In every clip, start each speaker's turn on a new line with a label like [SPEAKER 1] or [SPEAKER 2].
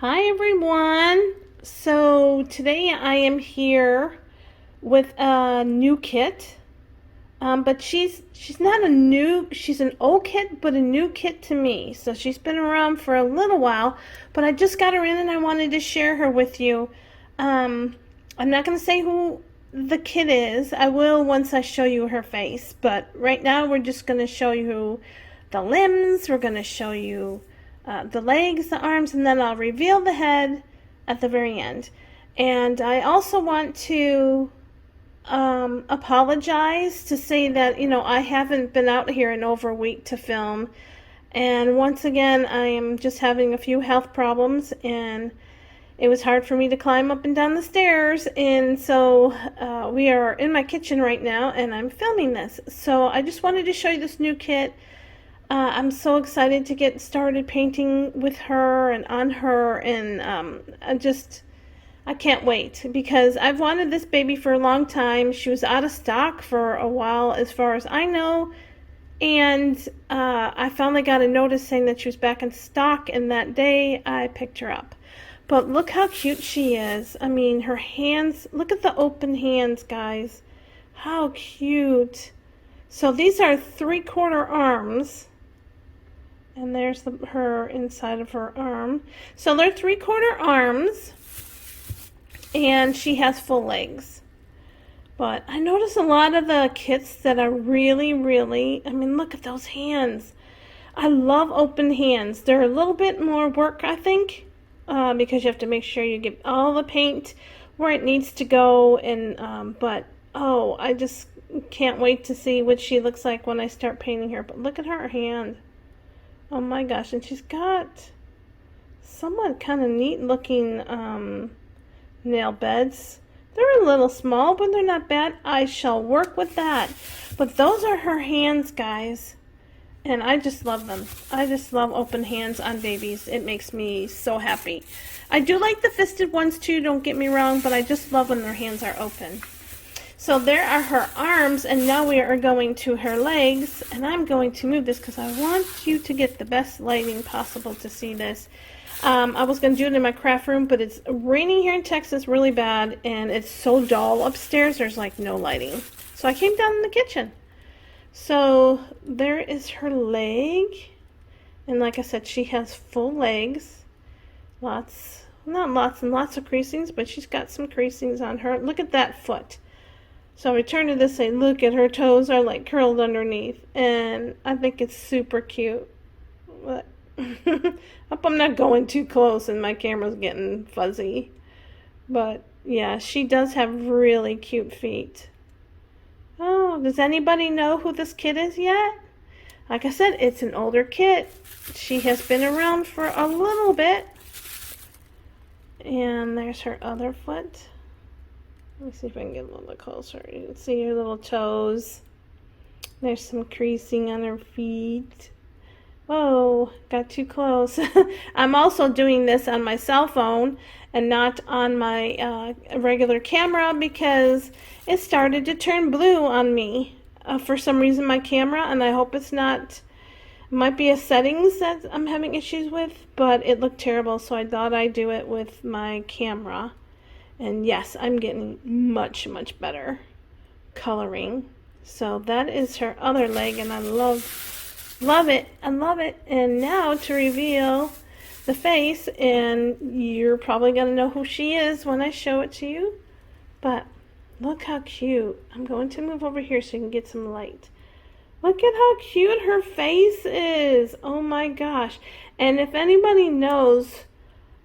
[SPEAKER 1] Hi everyone. So today I am here with a new kit. But she's not a new, she's an old kit, but a new kit to me. So she's been around for a little while, but I just got her in and I wanted to share her with you. I'm not going to say who the kit is. I will once I show you her face, but right now we're just going to show you the limbs. We're going to show you the legs, the arms, and then I'll reveal the head at the very end. And I also want to apologize to say that, I haven't been out here in over a week to film. And once again, I am just having a few health problems, and it was hard for me to climb up and down the stairs. And so we are in my kitchen right now, and I'm filming this. So I just wanted to show you this new kit. I'm so excited to get started painting with her and on her, and I can't wait because I've wanted this baby for a long time. She was out of stock for a while, as far as I know, and I finally got a notice saying that she was back in stock, and that day I picked her up. But look how cute she is. I mean, her hands, look at the open hands, guys. How cute. So these are 3/4 arms. And there's her inside of her arm. So they're 3/4 arms. And she has full legs. But I notice a lot of the kits that are really, I mean, look at those hands. I love open hands. They're a little bit more work, I think, because you have to make sure you get all the paint where it needs to go. And but oh, I just can't wait to see what she looks like when I start painting her. But look at her hand. Oh my gosh, and she's got somewhat kind of neat looking nail beds. They're a little small, but they're not bad. I shall work with that. But those are her hands, guys. And I just love them. I just love open hands on babies. It makes me so happy. I do like the fisted ones too, don't get me wrong, but I just love when their hands are open. So there are her arms, and now we are going to her legs, and I'm going to move this because I want you to get the best lighting possible to see this. I was going to do it in my craft room, but it's raining here in Texas really bad, and it's so dull upstairs, there's like no lighting. So I came down in the kitchen. So there is her leg, and like I said, she has full legs. Not lots and lots of creasings, but she's got some creasings on her. Look at that foot. So I turn to this and look at her toes are like curled underneath, and I think it's super cute. But hope I'm not going too close and my camera's getting fuzzy. But yeah, she does have really cute feet. Oh, does anybody know who this kit is yet? Like I said, it's an older kit. She has been around for a little bit. And there's her other foot. Let me see if I can get a little bit closer. You can see her little toes. There's some creasing on her feet. Oh, got too close. I'm also doing this on my cell phone and not on my regular camera because it started to turn blue on me for some reason, my camera, and I hope it's not, it might be a settings that I'm having issues with, but it looked terrible, so I thought I'd do it with my camera. And yes, I'm getting much better coloring. So that is her other leg, and I love it. I love it. And now to reveal the face, and you're probably going to know who she is when I show it to you. But look how cute. I'm going to move over here so you can get some light. Look at how cute her face is. Oh my gosh. And if anybody knows,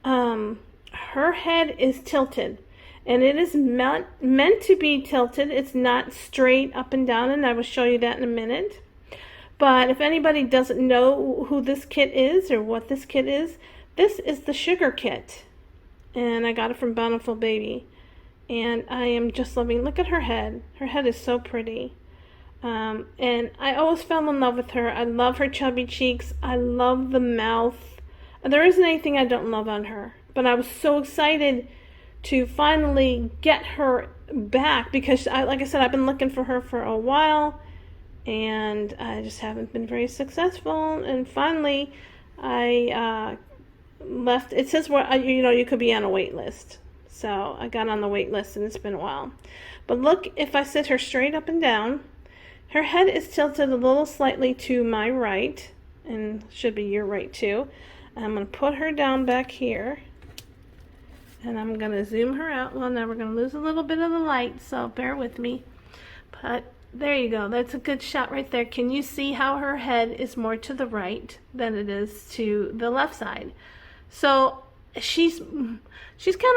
[SPEAKER 1] her head is tilted, and it is meant to be tilted. It's not straight up and down, and I will show you that in a minute. But if anybody doesn't know who this kit is or what this kit is, this is the Sugar Kit, and I got it from Bountiful Baby, and I am just loving. Look at her head. Her head is so pretty. And I always fell in love with her. I love her chubby cheeks. I love the mouth. There isn't anything I don't love on her. But I was so excited to finally get her back because, like I said, I've been looking for her for a while, and I just haven't been very successful. And finally, I left. It says you could be on a wait list. So I got on the wait list and it's been a while. But look, if I sit her straight up and down, her head is tilted a little slightly to my right, and should be your right too. I'm going to put her down back here, and I'm going to zoom her out. Well, now we're going to lose a little bit of the light, so bear with me. But there you go. That's a good shot right there. Can you see how her head is more to the right than it is to the left side? So she's kind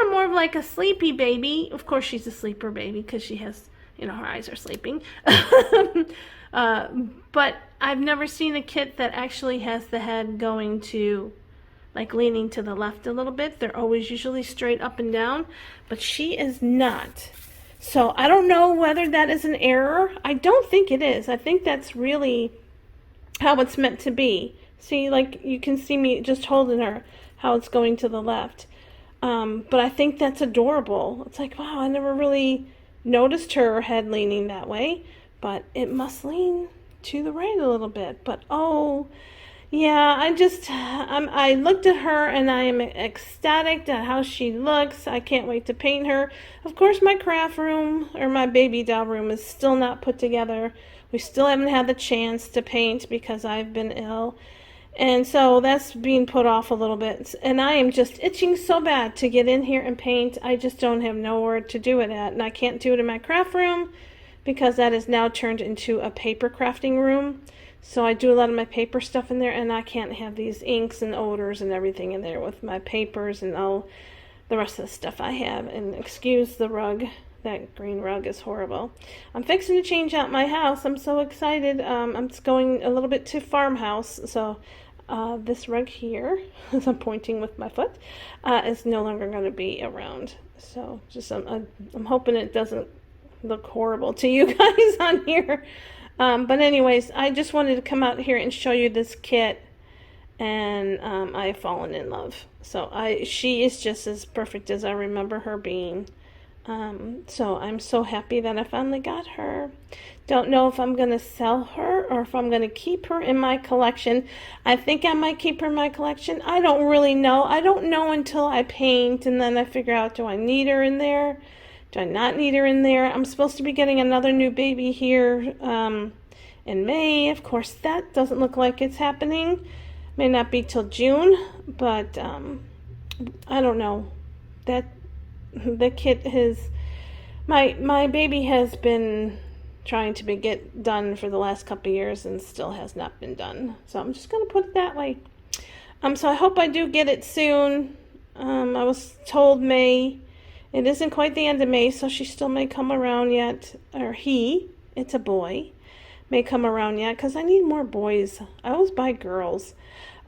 [SPEAKER 1] of more of like a sleepy baby. Of course, she's a sleeper baby because she has, her eyes are sleeping. But I've never seen a kit that actually has the head going to, like, leaning to the left a little bit. They're always usually straight up and down, but she is not. So I don't know whether that is an error. I don't think it is. I think that's really how it's meant to be. See, like, you can see me just holding her, how it's going to the left. But I think that's adorable. It's like, wow, I never really noticed her head leaning that way, but it must lean to the right a little bit. But oh, yeah, I looked at her and I am ecstatic at how she looks. I can't wait to paint her. Of course, my craft room, or my baby doll room, is still not put together. We still haven't had the chance to paint because I've been ill. And so that's being put off a little bit. And I am just itching so bad to get in here and paint. I just don't have nowhere to do it at. And I can't do it in my craft room because that is now turned into a paper crafting room. So I do a lot of my paper stuff in there, and I can't have these inks and odors and everything in there with my papers and all the rest of the stuff I have. And excuse the rug. That green rug is horrible. I'm fixing to change out my house. I'm so excited. I'm just going a little bit to farmhouse. So this rug here, as I'm pointing with my foot, is no longer going to be around. So just I'm hoping it doesn't look horrible to you guys on here. But anyways, I just wanted to come out here and show you this kit, and I've fallen in love. So she is just as perfect as I remember her being. So I'm so happy that I finally got her. Don't know if I'm going to sell her or if I'm going to keep her in my collection. I think I might keep her in my collection. I don't really know. I don't know until I paint, and then I figure out, do I need her in there? Do I not need her in there? I'm supposed to be getting another new baby here in May. Of course, that doesn't look like it's happening. May not be till June, but I don't know. The kit my baby has been trying to get done for the last couple of years and still has not been done. So I'm just going to put it that way. So I hope I do get it soon. I was told May. It isn't quite the end of May, so she still may come around yet. Or it's a boy, may come around yet, because I need more boys. I always buy girls,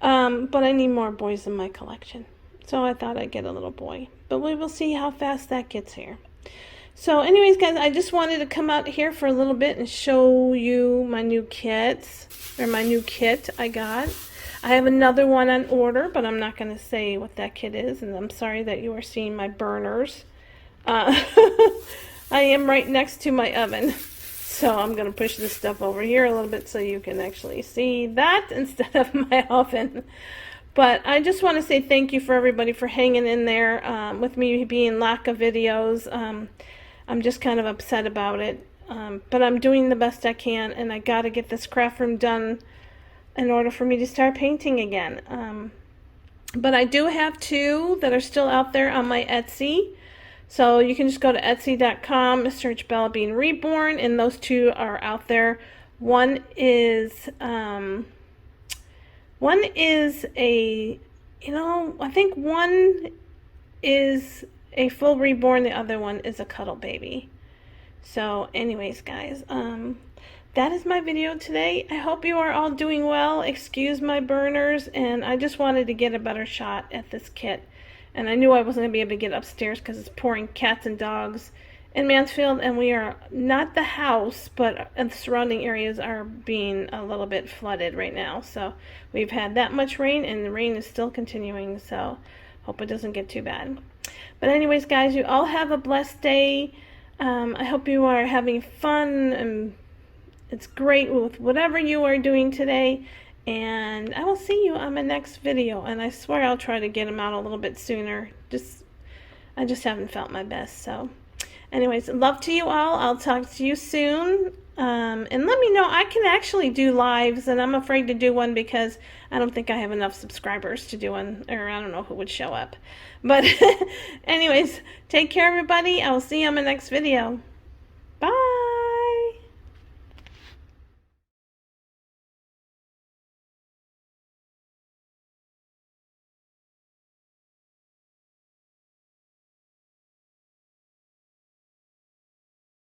[SPEAKER 1] but I need more boys in my collection. So I thought I'd get a little boy. But we will see how fast that gets here. So anyways, guys, I just wanted to come out here for a little bit and show you my new kits, or my new kit I got. I have another one on order, but I'm not going to say what that kit is, and I'm sorry that you are seeing my burners. I am right next to my oven, so I'm going to push this stuff over here a little bit so you can actually see that instead of my oven. But I just want to say thank you for everybody for hanging in there with me being lack of videos. I'm just kind of upset about it, but I'm doing the best I can, and I got to get this craft room done in order for me to start painting again. But I do have two that are still out there on my Etsy. So you can just go to etsy.com, search Bella Bean Reborn, and those two are out there. One is a, I think one is a full reborn, the other one is a cuddle baby. So anyways, guys, that is my video today. I hope you are all doing well. Excuse my burners, and I just wanted to get a better shot at this kit. And I knew I wasn't going to be able to get upstairs because it's pouring cats and dogs in Mansfield, and we are not the house, but the surrounding areas are being a little bit flooded right now. So we've had that much rain, and the rain is still continuing, so hope it doesn't get too bad. But anyways, guys, you all have a blessed day. I hope you are having fun, and it's great with whatever you are doing today. And I will see you on my next video. And I swear I'll try to get them out a little bit sooner. I just haven't felt my best. So anyways, love to you all. I'll talk to you soon. And let me know. I can actually do lives, and I'm afraid to do one because I don't think I have enough subscribers to do one, or I don't know who would show up. But anyways, take care, everybody. I will see you on my next video.